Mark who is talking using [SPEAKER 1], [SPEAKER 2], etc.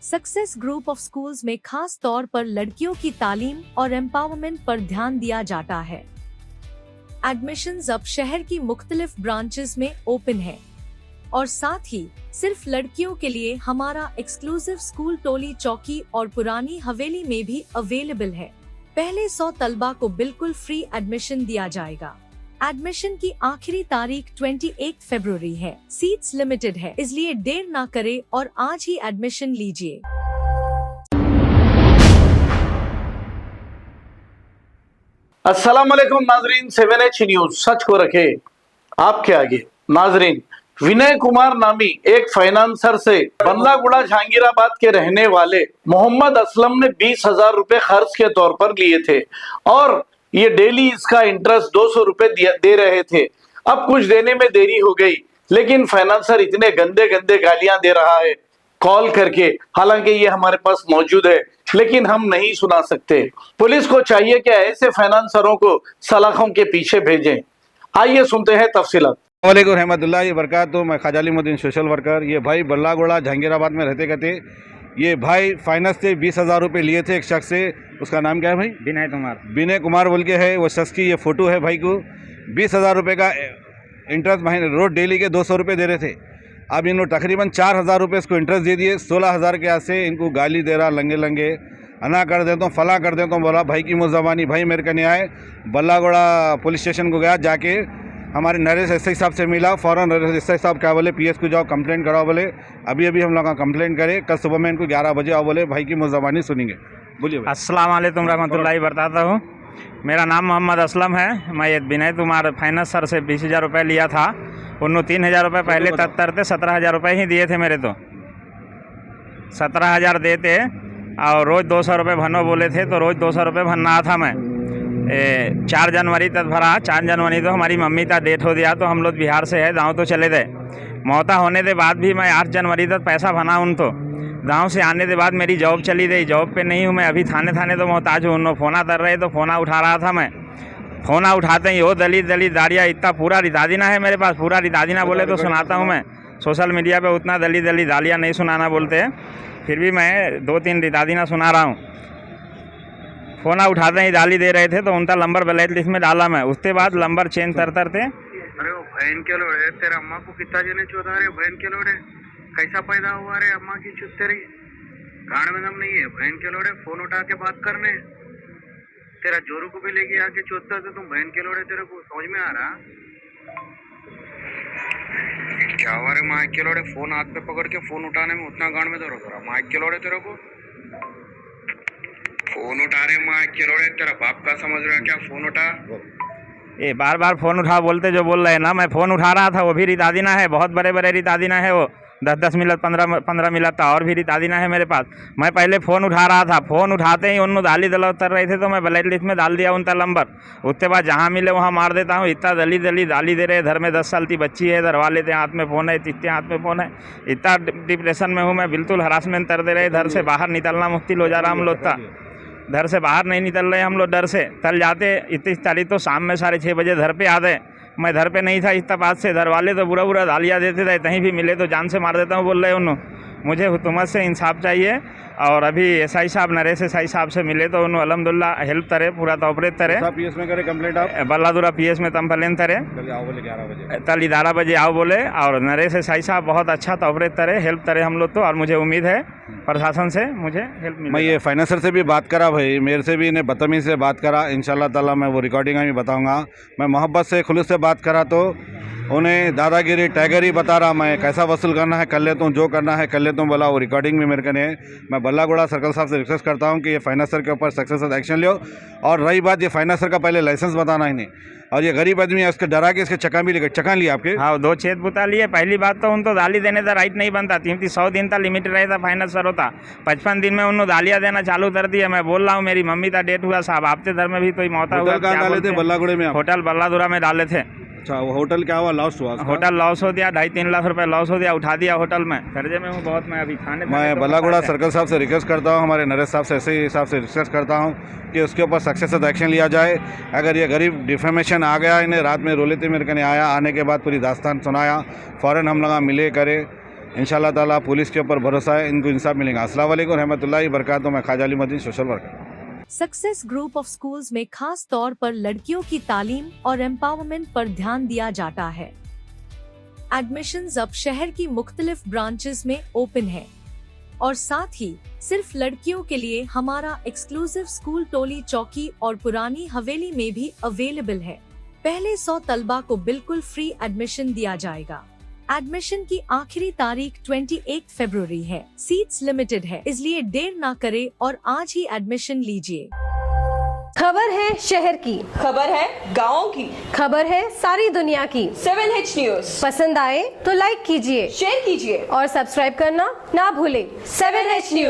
[SPEAKER 1] Success group of schools में खास तौर पर लड़कियों की तालीम और एम्पावरमेंट पर ध्यान दिया जाता है। एडमिशंस अब शहर की मुख्तलिफ ब्रांचेस में ओपन है और साथ ही सिर्फ लड़कियों के लिए हमारा एक्सक्लूसिव स्कूल टोली चौकी और पुरानी हवेली में भी अवेलेबल है। पहले 100 तलबा को बिल्कुल फ्री एडमिशन दिया जाएगा। एडमिशन की आखिरी तारीख 28 फरवरी है। सीट्स लिमिटेड है, इसलिए देर ना करें और आज ही एडमिशन लीजिए।
[SPEAKER 2] अस्सलाम वालेकुम नाजरीन, 7H न्यूज सच को रखे आपके आगे। नाजरीन, विनय कुमार नामी एक फाइनेंसर से बल्लागुड़ा जहांगीराबाद के रहने वाले मोहम्मद असलम ने 20,000 रुपए खर्च के तौर पर लिए थे और ये डेली इसका इंटरेस्ट 200 रुपए दे रहे थे। अब कुछ देने में देरी हो गई, लेकिन फाइनेंसर इतने गंदे गंदे गालियां दे रहा है कॉल करके। हालांकि ये हमारे पास मौजूद है, लेकिन हम नहीं सुना सकते। पुलिस को चाहिए कि ऐसे फाइनेंसरों को सलाखों के पीछे भेजें। आइए सुनते हैं तफसीलात।
[SPEAKER 3] वालेकुम रहमतुल्लाहि बरकातहू। मैं ख्वाजा अलीमुद्दीन सोशल वर्कर। ये भाई बल्लागुड़ा जहांगीराबाद में रहते कहते, ये भाई फाइनेंस से 20,000 रुपये लिए थे एक शख्स से। उसका नाम क्या है भाई? विनय कुमार बोल के है वो शख्स की। ये फ़ोटो है भाई को। 20,000 रुपये का इंटरेस्ट महीने रोज डेली के 200 रुपये दे रहे थे। अब इन्होंने तकरीबन 4,000 रुपये इसको इंटरेस्ट दे दिए। 16,000 के आसे इनको गाली दे रहा, लंगे लंगे अना कर देता हूँ, फला कर देता हूँ। बोला भाई की मुज़बानी, भाई मेरे का न्याय। बल्लागुड़ा पुलिस स्टेशन को गया, जाके हमारे नरेश एसआई साहब से मिला। फ़ौरन नरेश एसआई साहब क्या बोले, पीएस को जाओ कंप्लेंट कराओ। बोले अभी अभी हम लोग का कंप्लेंट करें, कल सुबह में इनको 11 बजे आओ। बोले भाई की मुज़बानी सुनेंगे। बोलिए।
[SPEAKER 4] अस्सलाम वालेकुम रहमतुल्लाहि बताता हूँ। मेरा नाम मोहम्मद असलम है। मैं ये विनय कुमार फाइनेंस सर से 20,000 रुपये लिया था। उन्होंने 3,000 रुपये पहले तरते 17,000 रुपये ही दिए थे मेरे। तो 17,000 देते और रोज़ 200 रुपये भरनो बोले थे, तो रोज़ 200 रुपये भरना था मैं। 4 जनवरी तक भरा। 4 जनवरी तो हमारी मम्मी का डेथ हो गया, तो हम लोग बिहार से है, गाँव तो चले गए। मौता होने के बाद भी मैं 8 जनवरी तक पैसा भरा उन। तो गांव से आने के बाद मेरी जॉब चली गई। जॉब पे नहीं हूँ मैं अभी। थाने तो मोहताज हूँ। उन्होंने फ़ोना कर रहे, तो फ़ोना उठा रहा था मैं। फ़ोना उठाते ही वो दलित दारिया इतना पूरा रिदादीना है मेरे पास। पूरा रिदादीना बोले तो सुनाता हूँ मैं। सोशल मीडिया पे उतना दलित दालिया नहीं सुनाना बोलते हैं, फिर भी मैं 2-3 रिदादीना सुना रहा हूँ। फ़ोना उठाते ही गाली दे रहे थे, तो उनका नंबर ब्लैक लिस्ट में डाला मैं। उसके बाद नंबर चेंज करते।
[SPEAKER 5] अरे वो बहन के लोड़े, तेरा अम्मा को कितना जने चौथा रे बहन के लोड़े, कैसा पैदा हुआ रे अम्मा की चुत तेरी गाड़ में दम नहीं है। बहन के लोड़े फोन उठा के बात करने, तेरा जोरू को भी लेके आके चोतता तो तुम बहन के लोड़े, तेरे को समझ में आ रहा क्या हुआ रे? माइक के लोड़े फोन हाथ पे पकड़ के फोन उठाने में उतना गाड़ में दर्द हो रहा। माइक के लोड़े तेरे को फोन उठा रहे, माइक के लोड़े तेरा बाप का समझ रहा क्या? फोन उठा।
[SPEAKER 4] ये बार बार फ़ोन उठा बोलते जो बोल रहे हैं ना। मैं फ़ोन उठा रहा था, वो भी रिदादीना है। बहुत बड़े बड़े रिदादीना है वो। 10-10 मिनट 15 मिनट था, और भी रिदादीना है मेरे पास। मैं पहले फ़ोन उठा रहा था। फ़ोन उठाते ही उन्होंने दाली दल उतर रहे थे, तो मैं ब्लैक लिस्ट में डाल दिया उनका नंबर। उसके बाद जहाँ मिले वहाँ मार देता हूँ। इतना दली दाली दे रहे। घर में 10 साल की बच्ची है, इधर वाले के हाथ में फ़ोन है, तित्ते हाथ में फ़ोन है। इतना डिप्रेशन में हूँ मैं, बिल्कुल हरासमेंट कर दे रहे। घर से बाहर निकलना मुश्किल हो जा रहा हम लोग का। घर से बाहर नहीं निकल रहे हम लोग डर से। कल जाते 31 तारीख तो शाम में 6:30 बजे घर पे आ गए। मैं घर पे नहीं था इस्ताबाद से। घर वाले तो बुरा गालियाँ देते थे, कहीं भी मिले तो जान से मार देता हूँ बोल रहे उन्होंने। मुझे हुकूमत से इंसाफ चाहिए। और अभी एसआई साहब नरेश एसआई साहब से मिले, तो उन्होंने अल्हम्दुलिल्लाह हेल्प करे, पूरा ऑपरेट करे।
[SPEAKER 3] पीएस में करे कंप्लेंट आप?
[SPEAKER 4] बल्लादुरा पीएस में कंप्लेंट करे। कल 11 बजे आओ बोले। और नरेश एसआई साहब बहुत अच्छा ऑपरेट करे, हेल्प करे हम लोग तो। और मुझे उम्मीद है प्रशासन से मुझे हेल्प मिले।
[SPEAKER 3] मैं ये फाइनेंसर से भी बात करा भाई, मेरे से भी इन्हें बदतमीज़ी से बात करा। इंशाल्लाह ताला मैं वो रिकॉर्डिंग में भी बताऊँगा। मैं मोहब्बत से खुलूस से बात करा, तो उन्हें दादागिरी टाइगरी बता रहा। मैं कैसा वसूल करना है कर लेता हूँ, जो करना है कर लेता हूँ बोला। वो रिकॉर्डिंग भी मेरे को नहीं। मैं बल्लागुड़ा सर्कल साहब से रिक्वेस्ट करता हूँ कि ये फाइनेंसर के ऊपर सक्सेस एक्शन लो। और रही बात ये फाइनेंसर का पहले लाइसेंस बताना ही नहीं। और ये गरीब आदमी है, उसके डरा के इसके चक्का भी लेकर चक्का लिया आपके।
[SPEAKER 4] हाँ, 2 छेद बुता लिए। पहली बात तो उनको दाली देने का राइट नहीं बनता। 100 दिन का लिमिट रहता फाइनेंसर होता। 55 दिन में उन्होंने दालियाँ देना चालू कर दिया। मैं बोल रहा हूँ मेरी मम्मी का डेट हुआ साहब, आपके घर में भी तो मौता हुआ।
[SPEAKER 3] डाले थे बल्लागुड़े में?
[SPEAKER 4] होटल बल्लादुरा में डाले थे।
[SPEAKER 3] अच्छा, वो होटल क्या हुआ? लॉस हुआ?
[SPEAKER 4] होटल लॉस हो गया। 2.5-3 लाख रुपए लॉस हो गया। उठा दिया होटल में। कर्जे में हूँ बहुत मैं अभी। थाने
[SPEAKER 3] मैं बल्लागुड़ा सर्कल साहब से रिक्वेस्ट करता हूँ, हमारे नरेश साहब से ऐसे हिसाब से रिक्वेस्ट करता हूँ कि उसके ऊपर सक्सेसिव एक्शन लिया जाए। अगर ये गरीब डिफेमेशन आ गया, इन्हें रात में रोले थे मेरे को नहीं आया, आने के बाद पूरी दास्तान सुनाया, फ़ौरन हम लोग मिले करे। इंशाल्लाह ताला पुलिस के ऊपर भरोसा है, इनको इंसाफ मिलेगा। अस्सलाम वालेकुम रहमतुल्लाहि बरकातहू। मैं Khwaja Alimuddin, social worker.
[SPEAKER 1] Success group of schools में खास तौर पर लड़कियों की तालीम और एम्पावरमेंट पर ध्यान दिया जाता है। एडमिशंस अब शहर की मुख्तलिफ ब्रांचेस में ओपन है और साथ ही सिर्फ लड़कियों के लिए हमारा एक्सक्लूसिव स्कूल टोली चौकी और पुरानी हवेली में भी अवेलेबल है। पहले 100 तलबा को बिल्कुल फ्री एडमिशन दिया जाएगा। एडमिशन की आखिरी तारीख 28 फरवरी है। सीट्स लिमिटेड है, इसलिए देर ना करे और आज ही एडमिशन लीजिए।
[SPEAKER 6] खबर है शहर की,
[SPEAKER 7] खबर है गाँव की,
[SPEAKER 6] खबर है सारी दुनिया की।
[SPEAKER 7] 7H न्यूज
[SPEAKER 6] पसंद आए तो लाइक कीजिए,
[SPEAKER 7] शेयर कीजिए
[SPEAKER 6] और सब्सक्राइब करना ना भूले।
[SPEAKER 7] 7H news.